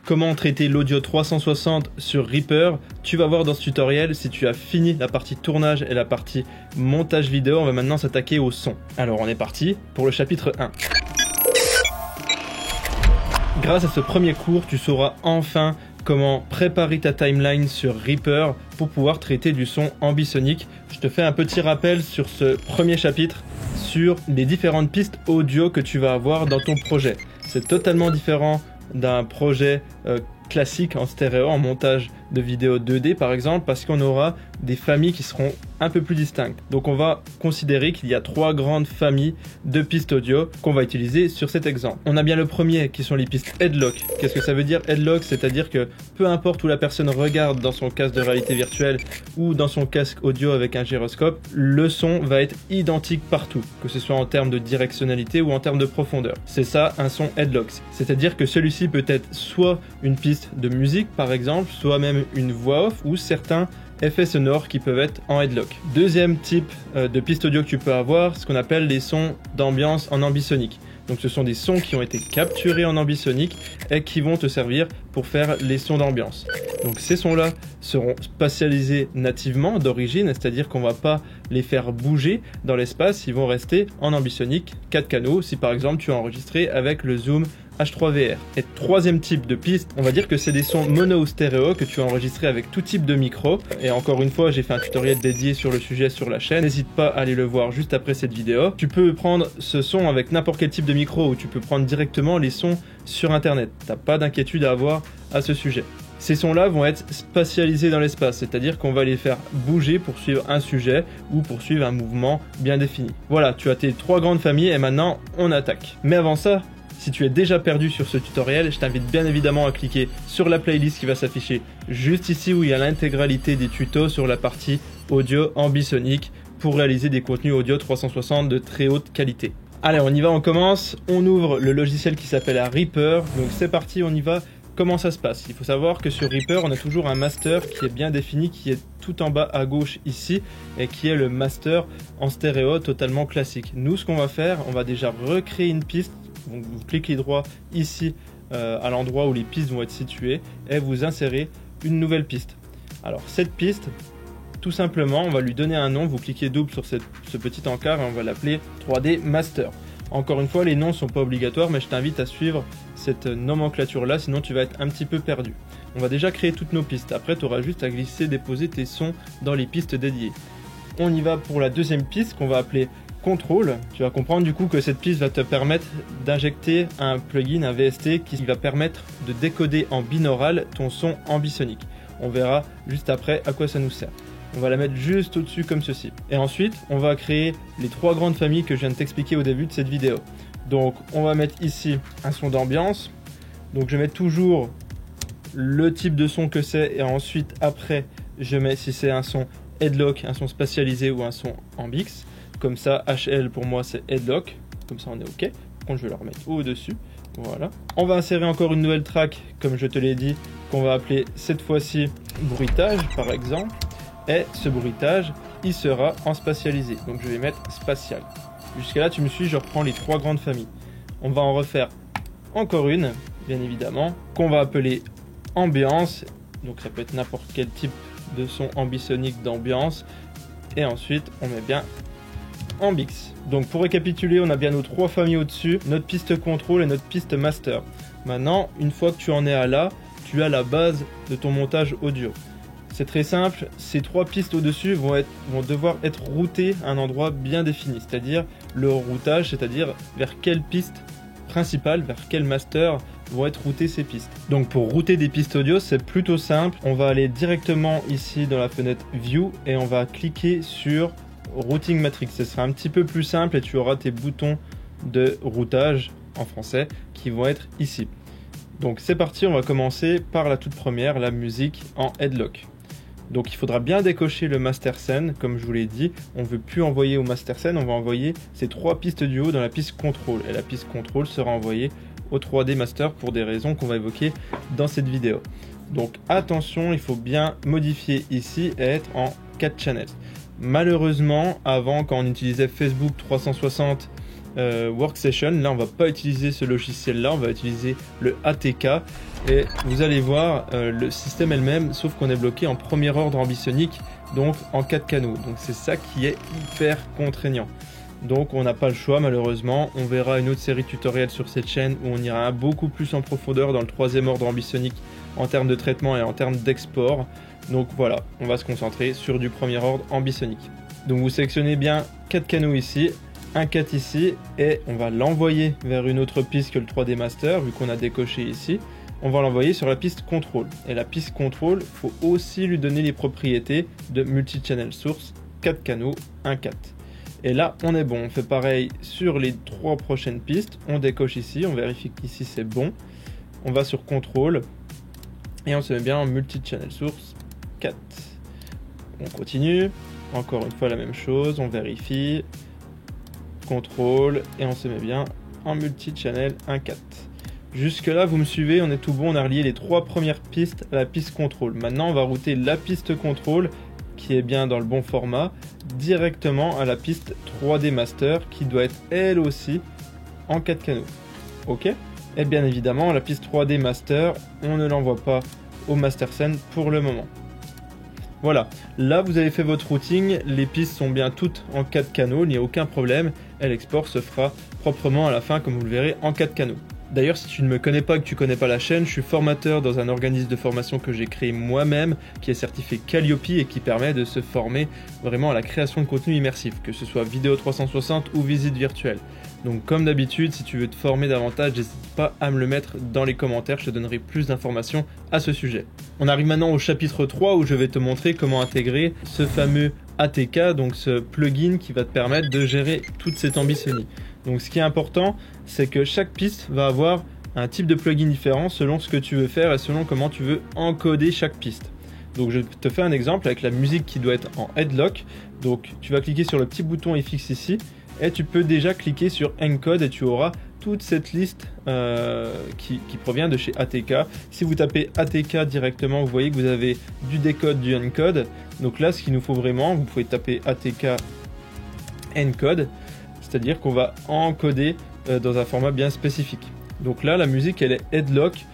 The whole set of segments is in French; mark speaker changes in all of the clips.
Speaker 1: comment traiter l'audio 360 sur Reaper. Tu vas voir dans ce tutoriel si tu as fini la partie tournage et la partie montage vidéo. On va maintenant s'attaquer au son. Alors on est parti pour le chapitre 1. Grâce à ce premier cours, tu sauras enfin comment préparer ta timeline sur Reaper pour pouvoir traiter du son ambisonique. Je te fais un petit rappel sur ce premier chapitre sur les différentes pistes audio que tu vas avoir dans ton projet. C'est totalement différent d'un projet classique en stéréo, en montage de vidéo 2D par exemple, parce qu'on aura des familles qui seront un peu plus distinctes. Donc on va considérer qu'il y a 3 grandes familles de pistes audio qu'on va utiliser sur cet exemple. On a bien le premier qui sont les pistes headlock. Qu'est-ce que ça veut dire headlock? C'est-à-dire que peu importe où la personne regarde dans son casque de réalité virtuelle ou dans son casque audio avec un gyroscope, le son va être identique partout, que ce soit en termes de directionnalité ou en termes de profondeur. C'est ça un son headlock. C'est-à-dire que celui-ci peut être soit une piste de musique par exemple, soit même une voix off ou certains effets sonores qui peuvent être en headlock. Deuxième type de piste audio que tu peux avoir, ce qu'on appelle les sons d'ambiance en ambisonique. Donc ce sont des sons qui ont été capturés en ambisonique et qui vont te servir pour faire les sons d'ambiance. Donc ces sons-là seront spatialisés nativement d'origine, c'est-à-dire qu'on ne va pas les faire bouger dans l'espace, ils vont rester en ambisonique 4 canaux si par exemple tu as enregistré avec le Zoom H3VR. Et troisième type de piste, on va dire que c'est des sons mono ou stéréo que tu as enregistré avec tout type de micro. Et encore une fois, j'ai fait un tutoriel dédié sur le sujet sur la chaîne. N'hésite pas à aller le voir juste après cette vidéo. Tu peux prendre ce son avec n'importe quel type de micro ou tu peux prendre directement les sons sur internet. T'as pas d'inquiétude à avoir à ce sujet. Ces sons-là vont être spatialisés dans l'espace, c'est-à-dire qu'on va les faire bouger pour suivre un sujet ou pour suivre un mouvement bien défini. Voilà, tu as tes 3 grandes familles et maintenant on attaque. Mais avant ça, si tu es déjà perdu sur ce tutoriel, je t'invite bien évidemment à cliquer sur la playlist qui va s'afficher juste ici où il y a l'intégralité des tutos sur la partie audio ambisonique pour réaliser des contenus audio 360 de très haute qualité. Allez, on y va, on commence. On ouvre le logiciel qui s'appelle Reaper. Donc c'est parti, on y va. Comment ça se passe? Il faut savoir que sur Reaper, on a toujours un master qui est bien défini, qui est tout en bas à gauche ici, et qui est le master en stéréo totalement classique. Nous, ce qu'on va faire, on va déjà recréer une piste. Donc, vous cliquez droit ici à l'endroit où les pistes vont être situées et vous insérez une nouvelle piste. Alors cette piste, tout simplement, on va lui donner un nom. Vous cliquez double sur ce petit encart et on va l'appeler 3D Master. Encore une fois, les noms ne sont pas obligatoires, mais je t'invite à suivre cette nomenclature-là, sinon tu vas être un petit peu perdu. On va déjà créer toutes nos pistes. Après, tu auras juste à glisser, déposer tes sons dans les pistes dédiées. On y va pour la deuxième piste qu'on va appeler Contrôle. Tu vas comprendre du coup que cette piste va te permettre d'injecter un plugin, un VST qui va permettre de décoder en binaural ton son ambisonique. On verra juste après à quoi ça nous sert. On va la mettre juste au-dessus comme ceci. Et ensuite, on va créer les 3 grandes familles que je viens de t'expliquer au début de cette vidéo. Donc, on va mettre ici un son d'ambiance. Donc, je mets toujours le type de son que c'est et ensuite, après, je mets si c'est un son headlock, un son spatialisé ou un son ambix. Comme ça, HL pour moi c'est headlock, comme ça on est ok. Par contre je vais le remettre au-dessus, voilà. On va insérer encore une nouvelle track, comme je te l'ai dit, qu'on va appeler cette fois-ci bruitage par exemple. Et ce bruitage, il sera en spatialisé, donc je vais mettre spatial. Jusqu'à là tu me suis, je reprends les 3 grandes familles. On va en refaire encore une, bien évidemment, qu'on va appeler ambiance. Donc ça peut être n'importe quel type de son ambisonique d'ambiance. Et ensuite on met bien ambix. Donc pour récapituler, on a bien nos 3 familles au-dessus, notre piste contrôle et notre piste master. Maintenant, une fois que tu en es à là, tu as la base de ton montage audio. C'est très simple, ces 3 pistes au-dessus vont devoir être routées à un endroit bien défini, c'est-à-dire le routage, c'est-à-dire vers quelle piste principale, vers quel master vont être routées ces pistes. Donc pour router des pistes audio, c'est plutôt simple. On va aller directement ici dans la fenêtre View et on va cliquer sur Routing Matrix. Ce sera un petit peu plus simple et tu auras tes boutons de routage en français qui vont être ici. Donc c'est parti, on va commencer par la toute première, la musique en headlock. Donc il faudra bien décocher le master scène, comme je vous l'ai dit. On ne veut plus envoyer au master scène, on va envoyer ces 3 pistes du haut dans la piste contrôle. Et la piste contrôle sera envoyée au 3D master pour des raisons qu'on va évoquer dans cette vidéo. Donc attention, il faut bien modifier ici et être en 4 channels. Malheureusement, avant, quand on utilisait Facebook 360 Workstation. Là, on va pas utiliser ce logiciel-là, on va utiliser le ATK. Et vous allez voir le système elle-même, sauf qu'on est bloqué en premier ordre ambisonique, donc en 4 canaux. Donc c'est ça qui est hyper contraignant. Donc on n'a pas le choix malheureusement. On verra une autre série tutoriel sur cette chaîne où on ira beaucoup plus en profondeur dans le troisième ordre ambisonique en termes de traitement et en termes d'export. Donc voilà, on va se concentrer sur du premier ordre ambisonique. Donc vous sélectionnez bien 4 canaux ici, un 4 ici, et on va l'envoyer vers une autre piste que le 3D Master, vu qu'on a décoché ici. On va l'envoyer sur la piste contrôle. Et la piste contrôle, il faut aussi lui donner les propriétés de multi-channel source, 4 canaux, un 4. Et là, on est bon. On fait pareil sur les 3 prochaines pistes. On décoche ici, on vérifie qu'ici c'est bon. On va sur contrôle et on se met bien en multi-channel source, 4. On continue. Encore une fois la même chose, on vérifie. Contrôle et on se met bien en multi-channel 1.4. Jusque là vous me suivez, on est tout bon, on a relié les 3 premières pistes à la piste contrôle. Maintenant on va router la piste contrôle qui est bien dans le bon format directement à la piste 3D Master qui doit être elle aussi en 4 canaux. Ok. Et bien évidemment la piste 3D Master on ne l'envoie pas au Master Scene pour le moment. Voilà, là vous avez fait votre routing, les pistes sont bien toutes en 4 canaux, il n'y a aucun problème, et l'export se fera proprement à la fin comme vous le verrez en 4 canaux. D'ailleurs si tu ne me connais pas et que tu ne connais pas la chaîne, je suis formateur dans un organisme de formation que j'ai créé moi-même, qui est certifié Calliope et qui permet de se former vraiment à la création de contenu immersif, que ce soit vidéo 360 ou visite virtuelle. Donc comme d'habitude, si tu veux te former davantage, n'hésite pas à me le mettre dans les commentaires, je te donnerai plus d'informations à ce sujet. On arrive maintenant au chapitre 3 où je vais te montrer comment intégrer ce fameux ATK, donc ce plugin qui va te permettre de gérer toute cette ambitionnie. Donc ce qui est important, c'est que chaque piste va avoir un type de plugin différent selon ce que tu veux faire et selon comment tu veux encoder chaque piste. Donc je te fais un exemple avec la musique qui doit être en headlock. Donc tu vas cliquer sur le petit bouton FX ici et tu peux déjà cliquer sur Encode et tu auras toute cette liste qui provient de chez ATK. Si vous tapez ATK directement, vous voyez que vous avez du décode, du encode. Donc là, ce qu'il nous faut vraiment, vous pouvez taper ATK encode, c'est-à-dire qu'on va encoder dans un format bien spécifique. Donc là, la musique, elle est headlock.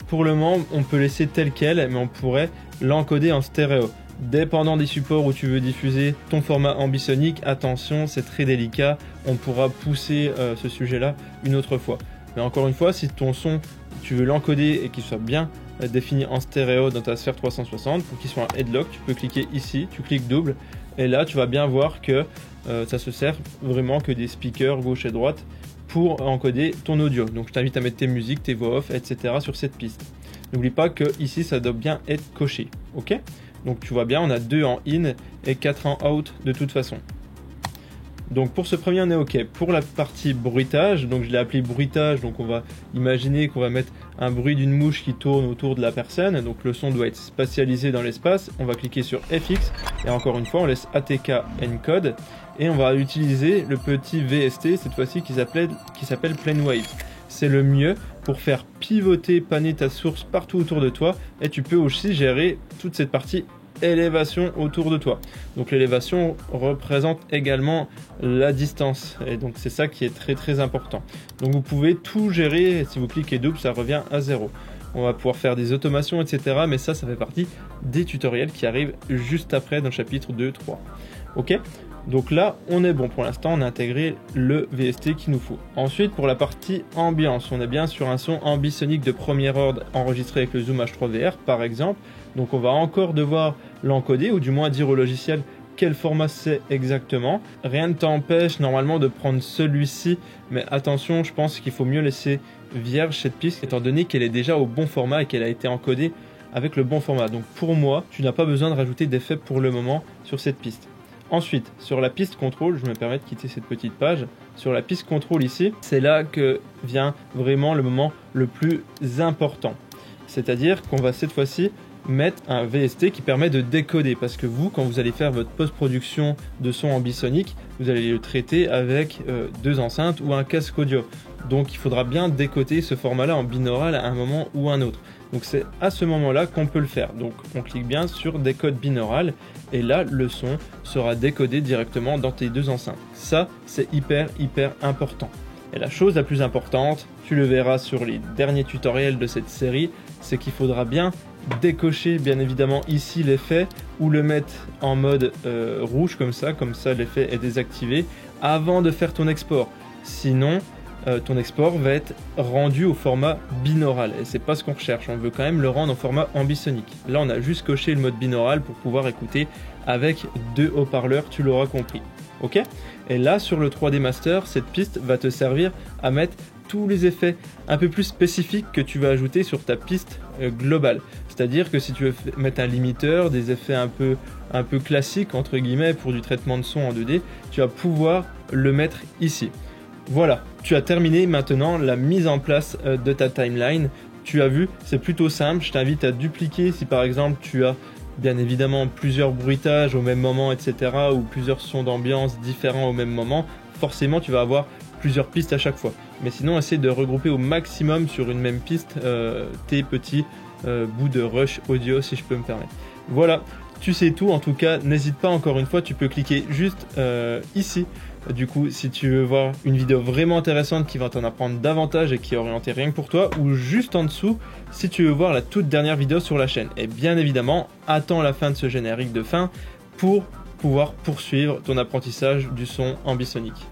Speaker 1: Pour le moment, on peut laisser telle qu'elle, mais on pourrait l'encoder en stéréo. Dépendant des supports où tu veux diffuser ton format ambisonique, attention, c'est très délicat, on pourra pousser ce sujet-là une autre fois. Mais encore une fois, si ton son, tu veux l'encoder et qu'il soit bien défini en stéréo dans ta sphère 360, pour qu'il soit un headlock, tu peux cliquer ici, tu cliques double, et là tu vas bien voir que ça se sert vraiment que des speakers gauche et droite pour encoder ton audio. Donc je t'invite à mettre tes musiques, tes voix off, etc. sur cette piste. N'oublie pas que ici ça doit bien être coché, ok? Donc tu vois bien, on a 2 en in et 4 en out de toute façon. Donc pour ce premier on est ok. Pour la partie bruitage, donc je l'ai appelé bruitage, donc on va imaginer qu'on va mettre un bruit d'une mouche qui tourne autour de la personne, donc le son doit être spatialisé dans l'espace. On va cliquer sur FX et encore une fois on laisse ATK encode et on va utiliser le petit VST cette fois-ci qui s'appelle Plane Wave. C'est le mieux pour faire pivoter, panner ta source partout autour de toi et tu peux aussi gérer toute cette partie élévation autour de toi. Donc l'élévation représente également la distance et donc c'est ça qui est très très important. Donc vous pouvez tout gérer et si vous cliquez double ça revient à 0. On va pouvoir faire des automations etc. mais ça fait partie des tutoriels qui arrivent juste après dans le chapitre 2, 3. Ok ? Donc là, on est bon pour l'instant, on a intégré le VST qu'il nous faut. Ensuite, pour la partie ambiance, on est bien sur un son ambisonique de premier ordre enregistré avec le Zoom H3VR par exemple. Donc on va encore devoir l'encoder ou du moins dire au logiciel quel format c'est exactement. Rien ne t'empêche normalement de prendre celui-ci, mais attention, je pense qu'il faut mieux laisser vierge cette piste étant donné qu'elle est déjà au bon format et qu'elle a été encodée avec le bon format. Donc pour moi, tu n'as pas besoin de rajouter d'effets pour le moment sur cette piste. Ensuite, sur la piste contrôle, je me permets de quitter cette petite page. Sur la piste contrôle ici, c'est là que vient vraiment le moment le plus important. C'est-à-dire qu'on va cette fois-ci mettre un VST qui permet de décoder. Parce que vous, quand vous allez faire votre post-production de son ambisonique, vous allez le traiter avec 2 enceintes ou un casque audio. Donc il faudra bien décoder ce format-là en binaural à un moment ou un autre. Donc c'est à ce moment-là qu'on peut le faire. Donc on clique bien sur décode binaural et là le son sera décodé directement dans tes deux enceintes. Ça c'est hyper important. Et la chose la plus importante, tu le verras sur les derniers tutoriels de cette série, c'est qu'il faudra bien décocher bien évidemment ici l'effet ou le mettre en mode rouge comme ça l'effet est désactivé avant de faire ton export. Sinon ton export va être rendu au format binaural et c'est pas ce qu'on recherche, on veut quand même le rendre en format ambisonique. Là on a juste coché le mode binaural pour pouvoir écouter avec deux haut-parleurs, tu l'auras compris. Ok? Et là sur le 3D Master, cette piste va te servir à mettre tous les effets un peu plus spécifiques que tu vas ajouter sur ta piste globale. C'est-à-dire que si tu veux mettre un limiteur, des effets un peu classiques entre guillemets pour du traitement de son en 2D, tu vas pouvoir le mettre ici. Voilà, tu as terminé maintenant la mise en place de ta timeline. Tu as vu, c'est plutôt simple. Je t'invite à dupliquer si par exemple tu as bien évidemment plusieurs bruitages au même moment, etc. ou plusieurs sons d'ambiance différents au même moment. Forcément, tu vas avoir plusieurs pistes à chaque fois. Mais sinon, essaie de regrouper au maximum sur une même piste tes petits bouts de rush audio, si je peux me permettre. Voilà, tu sais tout. En tout cas, n'hésite pas, encore une fois, tu peux cliquer juste ici. Du coup, si tu veux voir une vidéo vraiment intéressante qui va t'en apprendre davantage et qui est orientée rien que pour toi, ou juste en dessous, si tu veux voir la toute dernière vidéo sur la chaîne. Et bien évidemment, attends la fin de ce générique de fin pour pouvoir poursuivre ton apprentissage du son ambisonique.